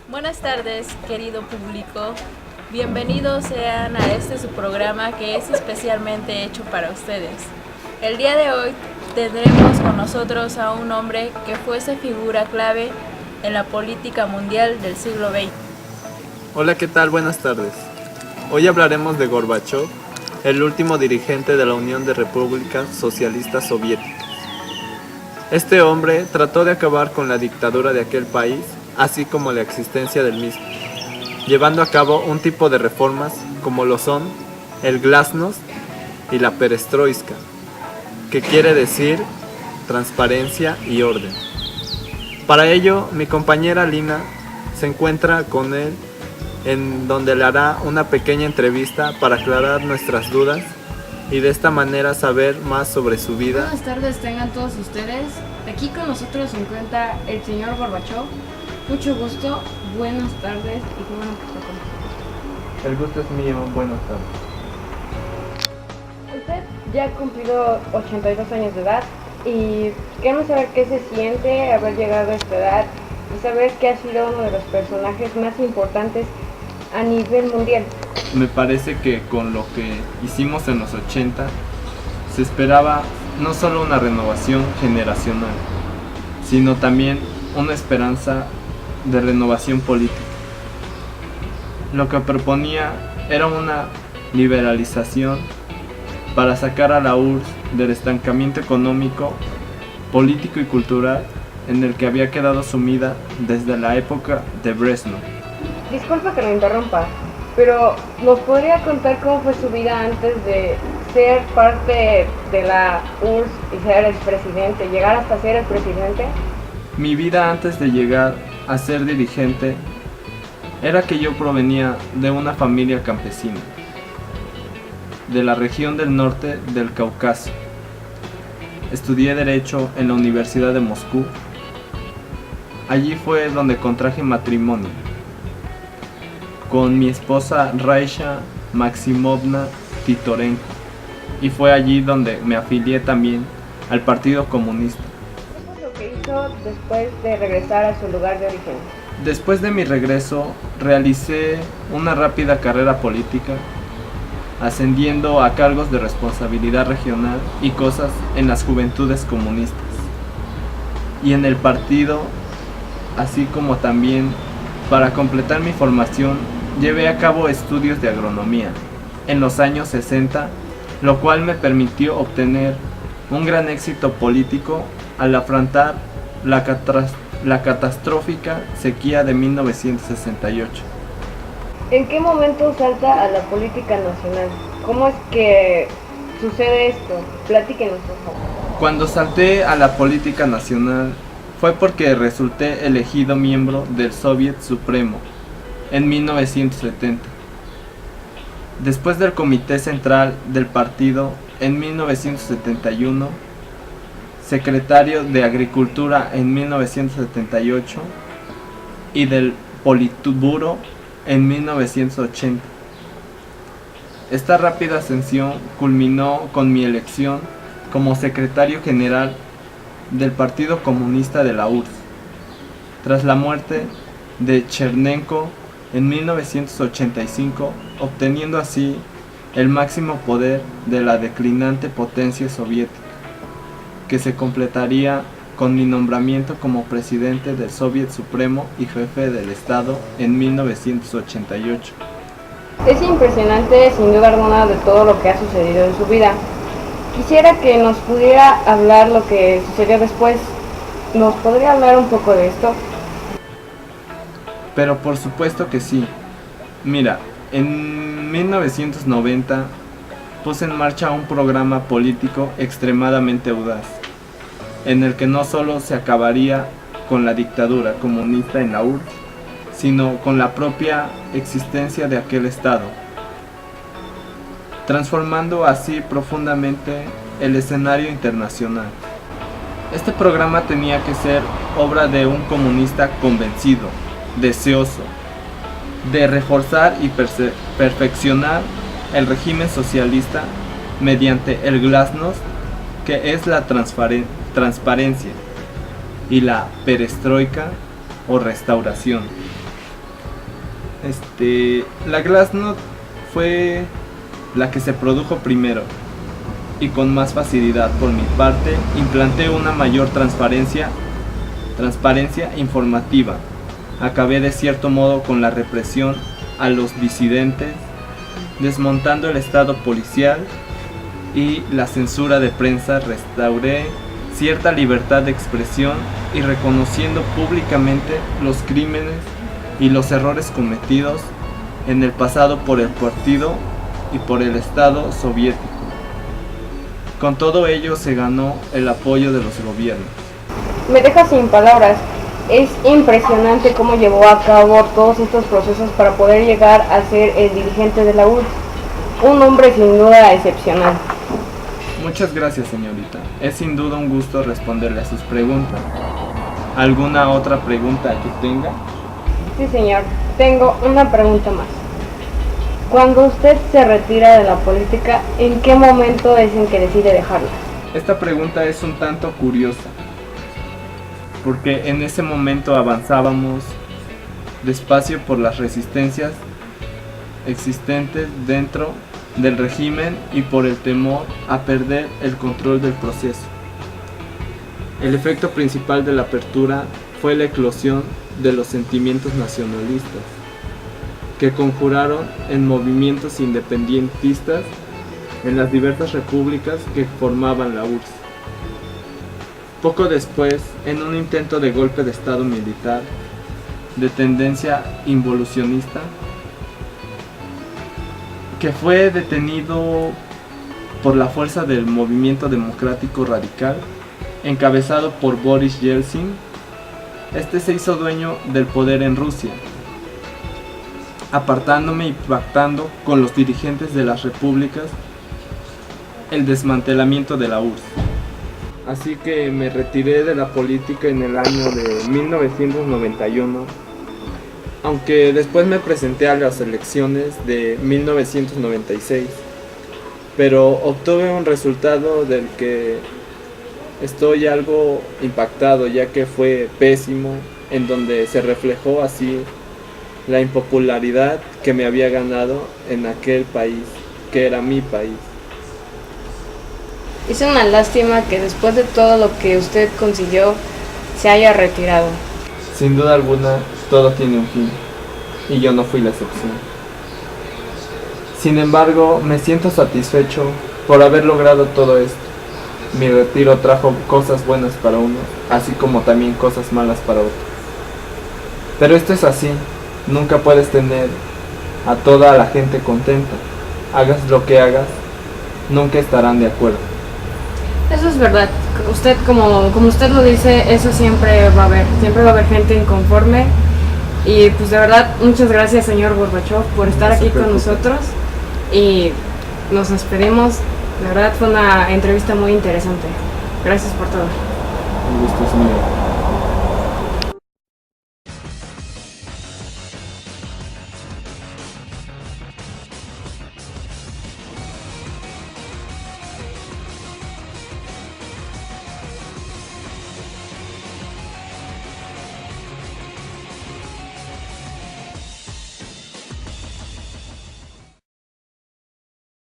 Buenas tardes, querido público. Bienvenidos sean a su programa que es especialmente hecho para ustedes. El día de hoy tendremos con nosotros a un hombre que fuese figura clave en la política mundial del siglo XX. Hola, ¿qué tal? Buenas tardes. Hoy hablaremos de Gorbachov, el último dirigente de la Unión de Repúblicas Socialistas Soviéticas. Este hombre trató de acabar con la dictadura de aquel país, así como la existencia del mismo, llevando a cabo un tipo de reformas como lo son el glasnost y la perestroika, que quiere decir transparencia y orden. Para ello, mi compañera Lina se encuentra con él, en donde le hará una pequeña entrevista para aclarar nuestras dudas y de esta manera saber más sobre su vida. Buenas tardes tengan todos ustedes. Aquí con nosotros se encuentra el señor Gorbachov. Mucho gusto, buenas tardes y qué bueno que está con nosotros. El gusto es mío, buenas tardes. Usted ya ha cumplido 82 años de edad y queremos saber qué se siente haber llegado a esta edad y saber que ha sido uno de los personajes más importantes a nivel mundial. Me parece que con lo que hicimos en los 80 se esperaba no solo una renovación generacional, sino también una esperanza de renovación política. Lo que proponía era una liberalización para sacar a la URSS del estancamiento económico, político y cultural en el que había quedado sumida desde la época de Brezhnev. Disculpa que lo interrumpa, pero ¿nos podría contar cómo fue su vida antes de ser parte de la URSS y ser el presidente, llegar hasta ser el presidente? Mi vida antes de llegar a ser dirigente era que yo provenía de una familia campesina, de la región del norte del Cáucaso. Estudié Derecho en la Universidad de Moscú. Allí fue donde contraje matrimonio con mi esposa Raisha Maximovna Titorenko, y fue allí donde me afilié también al Partido Comunista. ¿Qué fue lo que hizo después de regresar a su lugar de origen? Después de mi regreso, realicé una rápida carrera política, ascendiendo a cargos de responsabilidad regional y cosas en las juventudes comunistas y en el partido, así como también, para completar mi formación, llevé a cabo estudios de agronomía en los años 60, lo cual me permitió obtener un gran éxito político al afrontar la catastrófica sequía de 1968. ¿En qué momento salta a la política nacional? ¿Cómo es que sucede esto? Platíquenos, por favor. Cuando salté a la política nacional fue porque resulté elegido miembro del Soviet Supremo en 1970. Después del Comité Central del partido en 1971, secretario de Agricultura en 1978 y del Politburo en 1980. Esta rápida ascensión culminó con mi elección como secretario general del Partido Comunista de la URSS, tras la muerte de Chernenko en 1985, obteniendo así el máximo poder de la declinante potencia soviética, que se completaría con mi nombramiento como presidente del Soviet Supremo y jefe del Estado en 1988. Es impresionante, sin duda alguna, de todo lo que ha sucedido en su vida. Quisiera que nos pudiera hablar lo que sucedió después. ¿Nos podría hablar un poco de esto? Pero por supuesto que sí. Mira, en 1990 puse en marcha un programa político extremadamente audaz, en el que no solo se acabaría con la dictadura comunista en la URSS, sino con la propia existencia de aquel Estado, transformando así profundamente el escenario internacional. Este programa tenía que ser obra de un comunista convencido, deseoso de reforzar y perfeccionar el régimen socialista mediante el glasnost, que es la transparencia, y la perestroika o restauración. La glasnost fue la que se produjo primero y con más facilidad. Por mi parte, implanté una mayor transparencia informativa. Acabé de cierto modo con la represión a los disidentes, desmontando el estado policial y la censura de prensa. Restauré cierta libertad de expresión y reconociendo públicamente los crímenes y los errores cometidos en el pasado por el partido y por el Estado soviético. Con todo ello se ganó el apoyo de los gobiernos. Me deja sin palabras. Es impresionante cómo llevó a cabo todos estos procesos para poder llegar a ser el dirigente de la URSS. Un hombre sin duda excepcional. Muchas gracias, señorita. Es sin duda un gusto responderle a sus preguntas. ¿Alguna otra pregunta que tenga? Sí, señor. Tengo una pregunta más. Cuando usted se retira de la política, ¿en qué momento es en que decide dejarla? Esta pregunta es un tanto curiosa, porque en ese momento avanzábamos despacio por las resistencias existentes dentro del régimen y por el temor a perder el control del proceso. El efecto principal de la apertura fue la eclosión de los sentimientos nacionalistas, que conjuraron en movimientos independentistas en las diversas repúblicas que formaban la URSS. Poco después, en un intento de golpe de estado militar de tendencia involucionista, que fue detenido por la fuerza del movimiento democrático radical, encabezado por Boris Yeltsin, este se hizo dueño del poder en Rusia, apartándome y pactando con los dirigentes de las repúblicas el desmantelamiento de la URSS. Así que me retiré de la política en el año de 1991, aunque después me presenté a las elecciones de 1996, pero obtuve un resultado del que estoy algo impactado, ya que fue pésimo, en donde se reflejó así la impopularidad que me había ganado en aquel país, que era mi país. Es una lástima que después de todo lo que usted consiguió se haya retirado. Sin duda alguna, todo tiene un fin, y yo no fui la excepción. Sin embargo, me siento satisfecho por haber logrado todo esto. Mi retiro trajo cosas buenas para unos, así como también cosas malas para otros. Pero esto es así, nunca puedes tener a toda la gente contenta. Hagas lo que hagas, nunca estarán de acuerdo. Eso es verdad. Usted, como usted lo dice, eso siempre va a haber gente inconforme. Y pues de verdad, muchas gracias, señor Gorbachov, por estar aquí con nosotros. Y nos despedimos. De verdad fue una entrevista muy interesante. Gracias por todo. Un gusto es mío.